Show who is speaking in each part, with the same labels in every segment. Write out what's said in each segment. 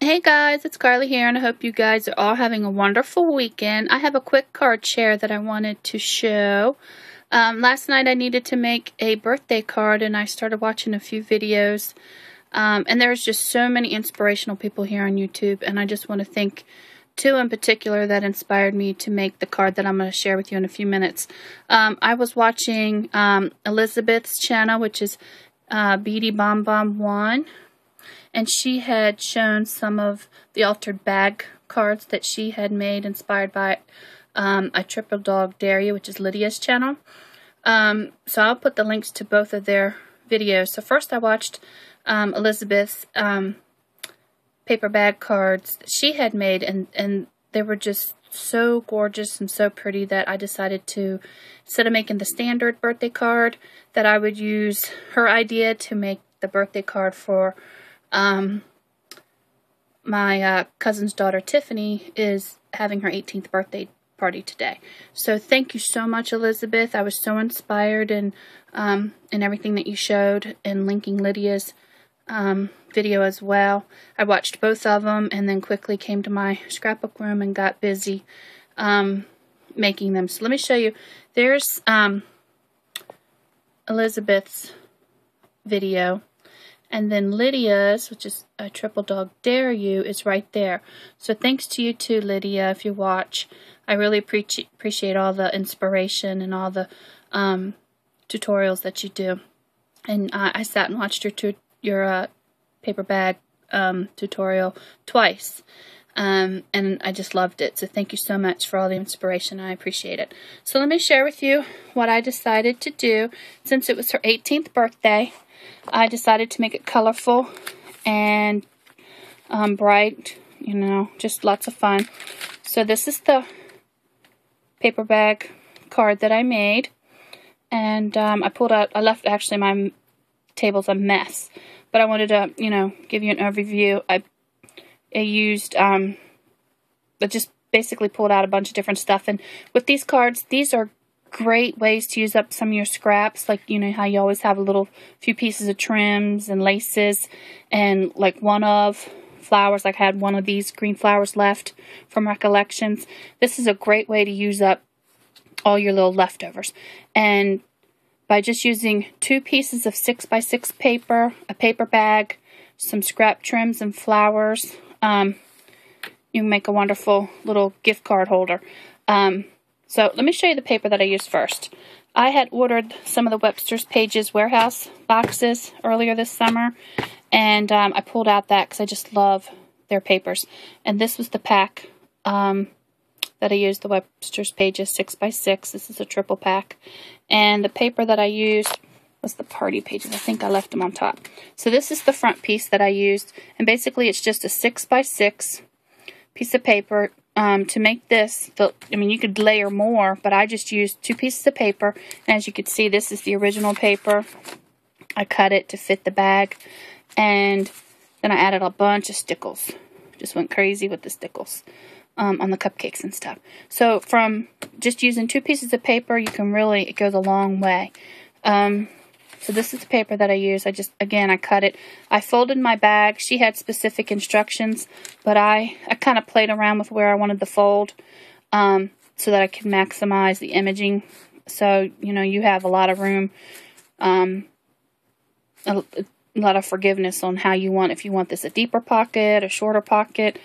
Speaker 1: Hey guys, it's Carly here, and I hope you guys are all having a wonderful weekend. I have a quick card share that I wanted to show. Last night I needed to make a birthday card, and I started watching a few videos. And there's just so many inspirational people here on YouTube, and I just want to thank two in particular that inspired me to make the card that I'm going to share with you in a few minutes. I was watching Elizabeth's channel, which is BeadyBomBom1. And she had shown some of the altered bag cards that she had made inspired by Itripledogdareu, which is Lydia's channel. So I'll put the links to both of their videos. So first I watched Elizabeth's paper bag cards that she had made, and they were just so gorgeous and so pretty that I decided to, instead of making the standard birthday card, that I would use her idea to make the birthday card for my cousin's daughter Tiffany is having her 18th birthday party today. So thank you so much, Elizabeth. I was so inspired in everything that you showed, and linking Lydia's video as well. I watched both of them and then quickly came to my scrapbook room and got busy making them. So let me show you. There's Elizabeth's video. And then Lydia's, which is Itripledogdareu, is right there. So thanks to you too, Lydia, if you watch. I really appreciate all the inspiration and all the tutorials that you do. And I sat and watched your paper bag tutorial twice. And I just loved it. So thank you so much for all the inspiration. I appreciate it. So let me share with you what I decided to do. Since it was her 18th birthday, I decided to make it colorful and bright, you know, just lots of fun. So this is the paper bag card that I made, and I pulled out, I left, actually my table's a mess, but I wanted to, you know, give you an overview. I used, but just basically pulled out a bunch of different stuff, and with these cards, these are great ways to use up some of your scraps, like, you know, how you always have a little few pieces of trims and laces and like one of flowers. Like I had one of these green flowers left from Recollections. This is a great way to use up all your little leftovers. And by just using 2 pieces of 6x6 paper, a paper bag, some scrap trims and flowers, you can make a wonderful little gift card holder. So let me show you the paper that I used first. I had ordered some of the Webster's Pages warehouse boxes earlier this summer, and I pulled out that because I just love their papers. And this was the pack that I used, the Webster's Pages 6x6. This is a triple pack. And the paper that I used was the Party Pages. I think I left them on top. So this is the front piece that I used, and basically it's just a 6x6 piece of paper. To make this, I mean, you could layer more, but I just used 2 pieces of paper. And as you can see, this is the original paper. I cut it to fit the bag, and then I added a bunch of stickles. Just went crazy with the stickles on the cupcakes and stuff. So from just using 2 pieces of paper, you can really, it goes a long way. So this is the paper that I used. I cut it. I folded my bag. She had specific instructions, but I kind of played around with where I wanted the fold so that I could maximize the imaging. So, you know, you have a lot of room, a lot of forgiveness on how you want, if you want this a deeper pocket, a shorter pocket,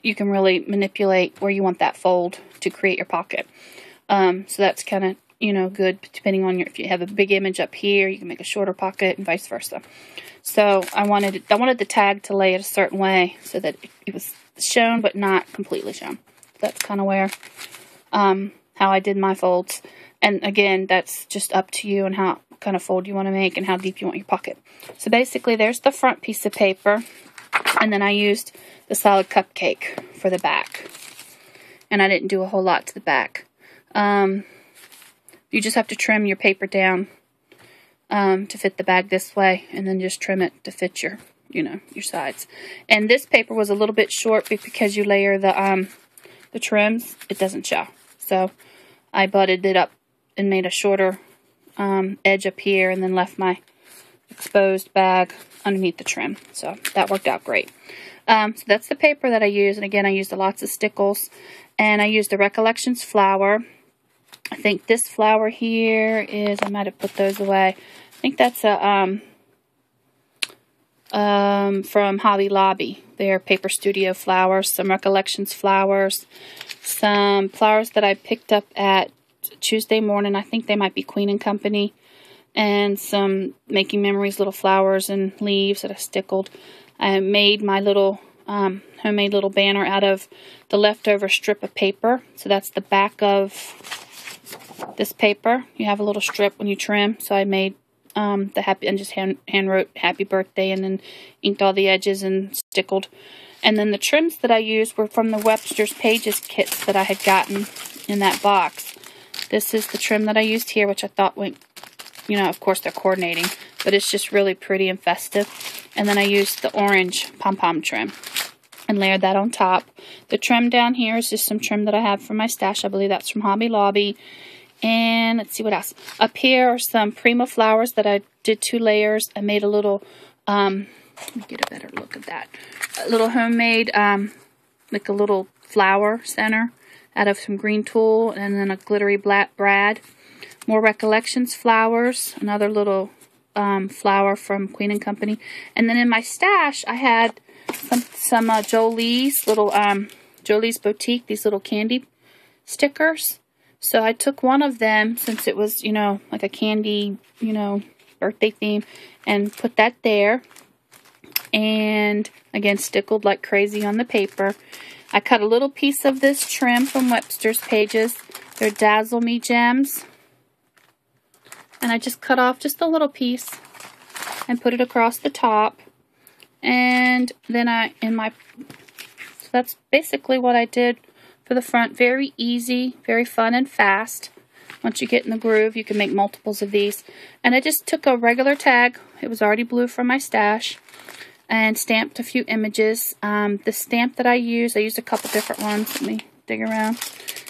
Speaker 1: you can really manipulate where you want that fold to create your pocket. So that's kind of, you know, good depending on if you have a big image up here, you can make a shorter pocket and vice versa. So I wanted the tag to lay it a certain way so that it was shown but not completely shown. That's kind of where how I did my folds. And again, that's just up to you and how kind of fold you want to make and how deep you want your pocket. So basically there's the front piece of paper, and then I used the solid cupcake for the back. And I didn't do a whole lot to the back. You just have to trim your paper down to fit the bag this way, and then just trim it to fit your, you know, your sides. And this paper was a little bit short because you layer the trims, it doesn't show. So I butted it up and made a shorter edge up here, and then left my exposed bag underneath the trim. So that worked out great. So that's the paper that I use. And again, I used lots of stickles. And I used the Recollections flower. I think this flower here is, I might have put those away. I think that's a from Hobby Lobby. They're Paper Studio flowers, some Recollections flowers, some flowers that I picked up at Tuesday Morning. I think they might be Queen & Company. And some Making Memories little flowers and leaves that I stickled. I made my little homemade little banner out of the leftover strip of paper. So that's the back of this paper. You have a little strip when you trim. So I made the happy, and just hand wrote happy birthday and then inked all the edges and stickled. And then the trims that I used were from the Webster's Pages kits that I had gotten in that box. This is the trim that I used here, which I thought went, you know, of course they're coordinating, but it's just really pretty and festive. And then I used the orange pom-pom trim and layered that on top. The trim down here is just some trim that I have from my stash. I believe that's from Hobby Lobby. And let's see what else. Up here are some Prima flowers that I did 2 layers. I made a little, let me get a better look at that. A little homemade, like a little flower center out of some green tulle and then a glittery black brad. More Recollections flowers, another little flower from Queen & Company. And then in my stash, I had some Jolie's little, Jolie's Boutique, these little candy stickers. So I took one of them, since it was, you know, like a candy, you know, birthday theme, and put that there. And again, stickled like crazy on the paper. I cut a little piece of this trim from Webster's Pages. They're Dazzle Me Gems. And I just cut off just a little piece and put it across the top. And then so that's basically what I did for the front. Very easy, very fun and fast. Once you get in the groove, you can make multiples of these. And I just took a regular tag. It was already blue from my stash. And stamped a few images. The stamp that I used a couple different ones. Let me dig around.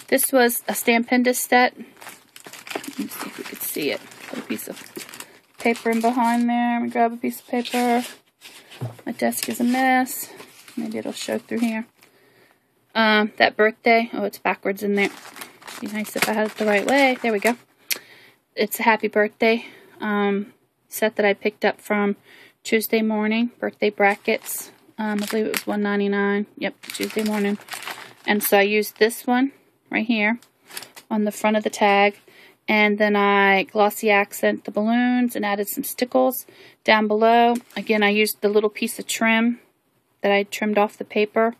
Speaker 1: This was a Stampendous set. Let me see if we could see it. Put a piece of paper in behind there. Let me grab a piece of paper. My desk is a mess. Maybe it'll show through here. That birthday. Oh, it's backwards in there. Be nice if I had it the right way. There we go. It's a happy birthday set that I picked up from Tuesday Morning. Birthday brackets. I believe it was $1.99. Yep, Tuesday Morning. And so I used this one right here on the front of the tag. And then I glossy accent the balloons and added some stickles down below. Again, I used the little piece of trim that I trimmed off the paper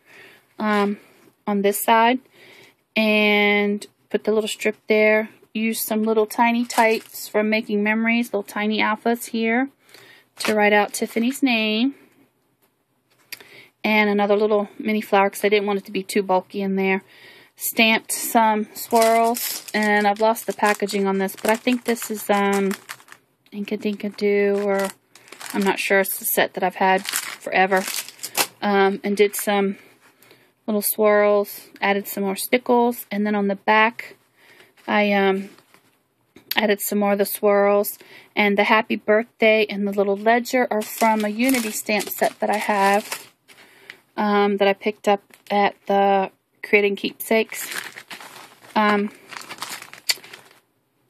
Speaker 1: on this side. And put the little strip there. Used some little tiny tights from Making Memories, little tiny alphas here to write out Tiffany's name. And another little mini flower because I didn't want it to be too bulky in there. Stamped some swirls, and I've lost the packaging on this, but I think this is Inkadinkadoo, or I'm not sure. It's a set that I've had forever. And did some little swirls, added some more stickles, and then on the back I added some more of the swirls. And the happy birthday and the little ledger are from a Unity stamp set that I have, that I picked up at the Creating Keepsakes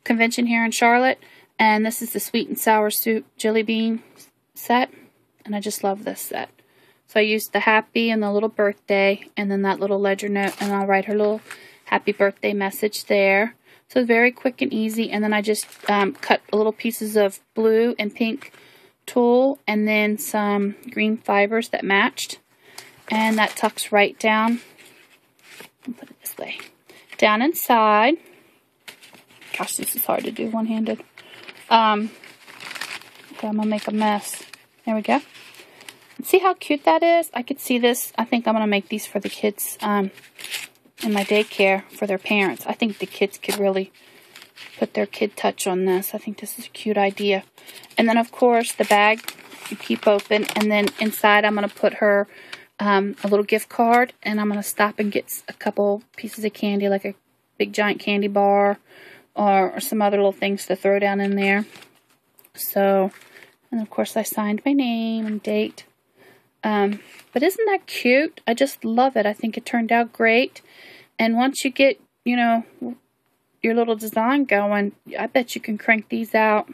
Speaker 1: convention here in Charlotte. And this is the Sweet and Sour Soup Jelly Bean set, and I just love this set. So I used the happy and the little birthday, and then that little ledger note, and I'll write her little happy birthday message there. So very quick and easy. And then I just cut little pieces of blue and pink tulle, and then some green fibers that matched, and that tucks right down. I'll put it this way, down inside. Gosh, this is hard to do one-handed. Okay, I'm gonna make a mess. There we go. See how cute that is? I could see this. I think I'm gonna make these for the kids in my daycare for their parents. I think the kids could really put their kid touch on this. I think this is a cute idea. And then, of course, the bag you keep open, and then inside I'm gonna put her a little gift card, and I'm going to stop and get a couple pieces of candy, like a big giant candy bar or some other little things to throw down in there. So And of course I signed my name and date. But isn't that cute? I just love it. I think it turned out great. And once you get, you know, your little design going, I bet you can crank these out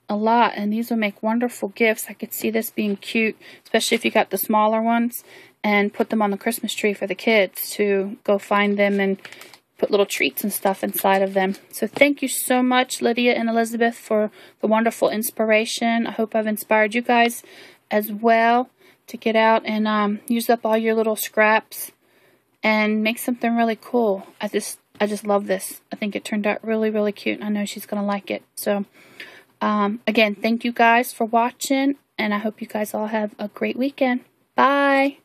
Speaker 1: a lot. And these will make wonderful gifts. I could see this being cute, especially if you got the smaller ones, and put them on the Christmas tree for the kids to go find them and put little treats and stuff inside of them. So thank you so much, Lydia and Elizabeth, for the wonderful inspiration. I hope I've inspired you guys as well to get out and use up all your little scraps and make something really cool. I just love this. I think it turned out really, really cute. I know she's going to like it. So, again, thank you guys for watching, and I hope you guys all have a great weekend. Bye!